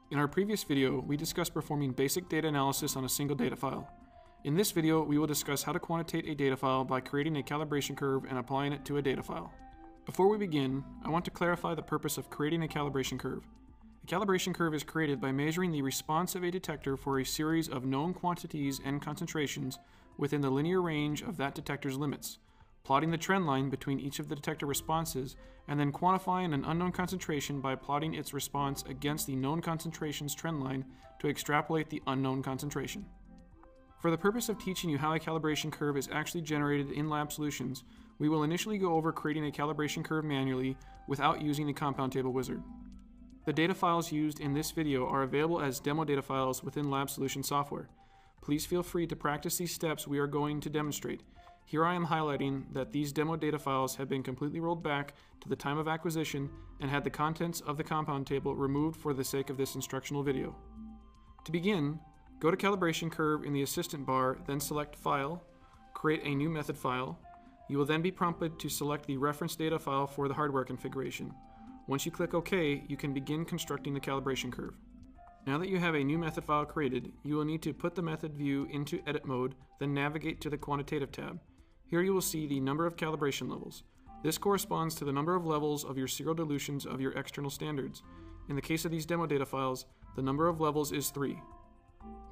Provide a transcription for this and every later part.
In our previous video, we discussed performing basic data analysis on a single data file. In this video, we will discuss how to quantitate a data file by creating a calibration curve and applying it to a data file. Before we begin, I want to clarify the purpose of creating a calibration curve. A calibration curve is created by measuring the response of a detector for a series of known quantities and concentrations within the linear range of that detector's limits, plotting the trend line between each of the detector responses, and then quantifying an unknown concentration by plotting its response against the known concentration's trend line to extrapolate the unknown concentration. For the purpose of teaching you how a calibration curve is actually generated in lab solutions, we will initially go over creating a calibration curve manually without using the compound table wizard. The data files used in this video are available as demo data files within Lab Solution software. Please feel free to practice these steps we are going to demonstrate. Here I am highlighting that these demo data files have been completely rolled back to the time of acquisition and had the contents of the compound table removed for the sake of this instructional video. To begin, go to Calibration Curve in the Assistant bar, then select File, create a new method file. You will then be prompted to select the reference data file for the hardware configuration. Once you click OK, you can begin constructing the calibration curve. Now that you have a new method file created, you will need to put the method view into edit mode, then navigate to the quantitative tab. Here you will see the number of calibration levels. This corresponds to the number of levels of your serial dilutions of your external standards. In the case of these demo data files, the number of levels is 3.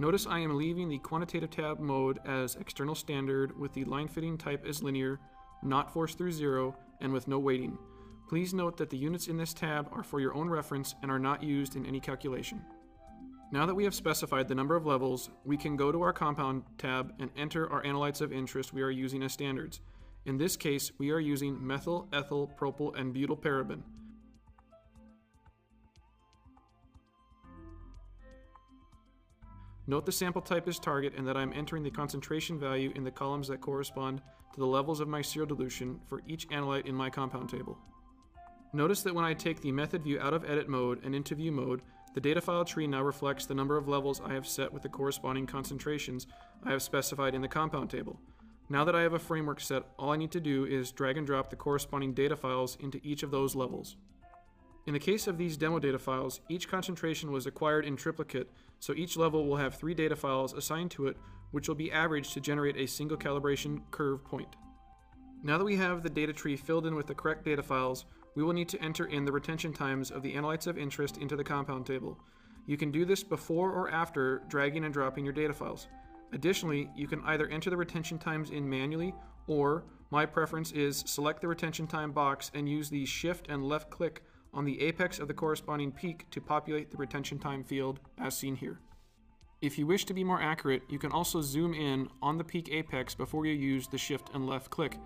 Notice I am leaving the quantitative tab mode as external standard with the line fitting type as linear, not forced through 0, and with no weighting. Please note that the units in this tab are for your own reference and are not used in any calculation. Now that we have specified the number of levels, we can go to our compound tab and enter our analytes of interest we are using as standards. In this case, we are using methyl, ethyl, propyl, and butyl paraben. Note the sample type is target and that I am entering the concentration value in the columns that correspond to the levels of my serial dilution for each analyte in my compound table. Notice that when I take the method view out of edit mode and into view mode, the data file tree now reflects the number of levels I have set with the corresponding concentrations I have specified in the compound table. Now that I have a framework set, all I need to do is drag and drop the corresponding data files into each of those levels. In the case of these demo data files, each concentration was acquired in triplicate, so each level will have 3 data files assigned to it, which will be averaged to generate a single calibration curve point. Now that we have the data tree filled in with the correct data files, we will need to enter in the retention times of the analytes of interest into the compound table. You can do this before or after dragging and dropping your data files. Additionally, you can either enter the retention times in manually, or my preference is select the retention time box and use the shift and left click on the apex of the corresponding peak to populate the retention time field as seen here. If you wish to be more accurate, you can also zoom in on the peak apex before you use the shift and left click.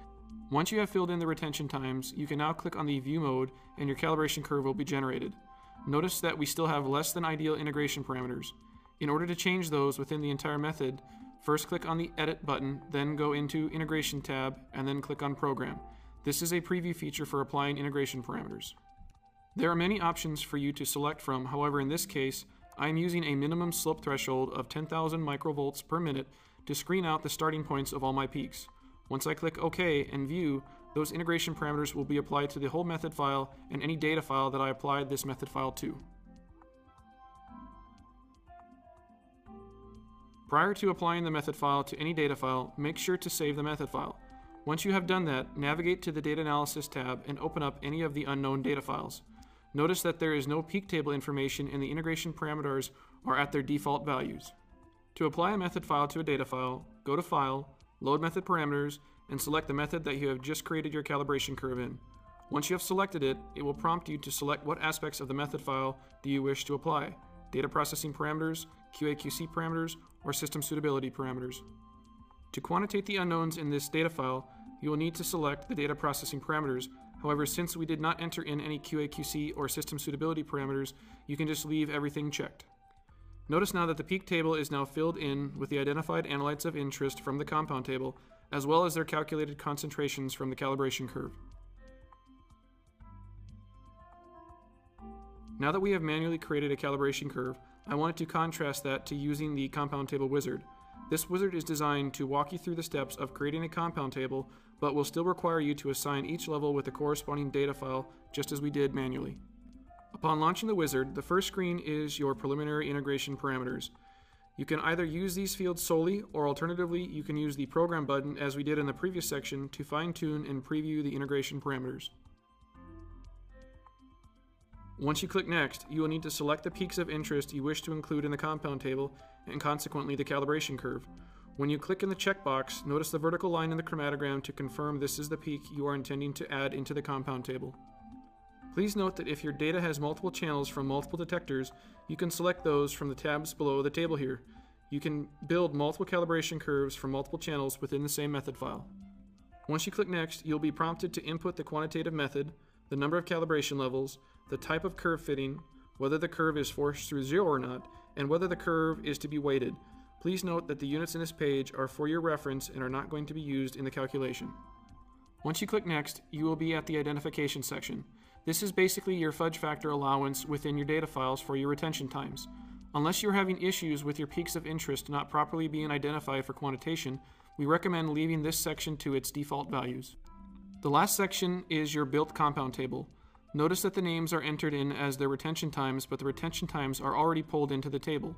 Once you have filled in the retention times, you can now click on the view mode and your calibration curve will be generated. Notice that we still have less than ideal integration parameters. In order to change those within the entire method, first click on the edit button, then go into integration tab, and then click on program. This is a preview feature for applying integration parameters. There are many options for you to select from, however in this case, I am using a minimum slope threshold of 10,000 microvolts per minute to screen out the starting points of all my peaks. Once I click OK and View, those integration parameters will be applied to the whole method file and any data file that I applied this method file to. Prior to applying the method file to any data file, make sure to save the method file. Once you have done that, navigate to the Data Analysis tab and open up any of the unknown data files. Notice that there is no peak table information and the integration parameters are at their default values. To apply a method file to a data file, go to File, Load Method Parameters, and select the method that you have just created your calibration curve in. Once you have selected it, it will prompt you to select what aspects of the method file do you wish to apply: data processing parameters, QA/QC parameters, or system suitability parameters. To quantitate the unknowns in this data file, you will need to select the data processing parameters. However, since we did not enter in any QA/QC or system suitability parameters, you can just leave everything checked. Notice now that the peak table is now filled in with the identified analytes of interest from the compound table, as well as their calculated concentrations from the calibration curve. Now that we have manually created a calibration curve, I wanted to contrast that to using the compound table wizard. This wizard is designed to walk you through the steps of creating a compound table, but will still require you to assign each level with the corresponding data file just as we did manually. Upon launching the wizard, the first screen is your preliminary integration parameters. You can either use these fields solely, or alternatively, you can use the Program button as we did in the previous section to fine-tune and preview the integration parameters. Once you click Next, you will need to select the peaks of interest you wish to include in the compound table, and consequently the calibration curve. When you click in the checkbox, notice the vertical line in the chromatogram to confirm this is the peak you are intending to add into the compound table. Please note that if your data has multiple channels from multiple detectors, you can select those from the tabs below the table here. You can build multiple calibration curves from multiple channels within the same method file. Once you click Next, you'll be prompted to input the quantitative method, the number of calibration levels, the type of curve fitting, whether the curve is forced through 0 or not, and whether the curve is to be weighted. Please note that the units in this page are for your reference and are not going to be used in the calculation. Once you click Next, you will be at the identification section. This is basically your fudge factor allowance within your data files for your retention times. Unless you're having issues with your peaks of interest not properly being identified for quantitation, we recommend leaving this section to its default values. The last section is your built compound table. Notice that the names are entered in as their retention times, but the retention times are already pulled into the table.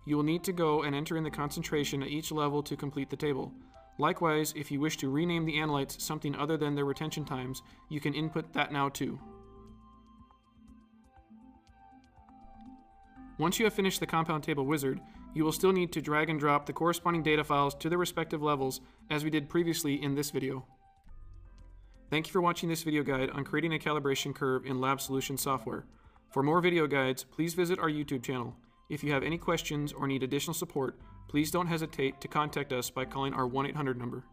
You will need to go and enter in the concentration at each level to complete the table. Likewise, if you wish to rename the analytes something other than their retention times, you can input that now too. Once you have finished the compound table wizard, you will still need to drag and drop the corresponding data files to their respective levels as we did previously in this video. Thank you for watching this video guide on creating a calibration curve in Lab Solutions software. For more video guides, please visit our YouTube channel. If you have any questions or need additional support, please don't hesitate to contact us by calling our 1-800 number.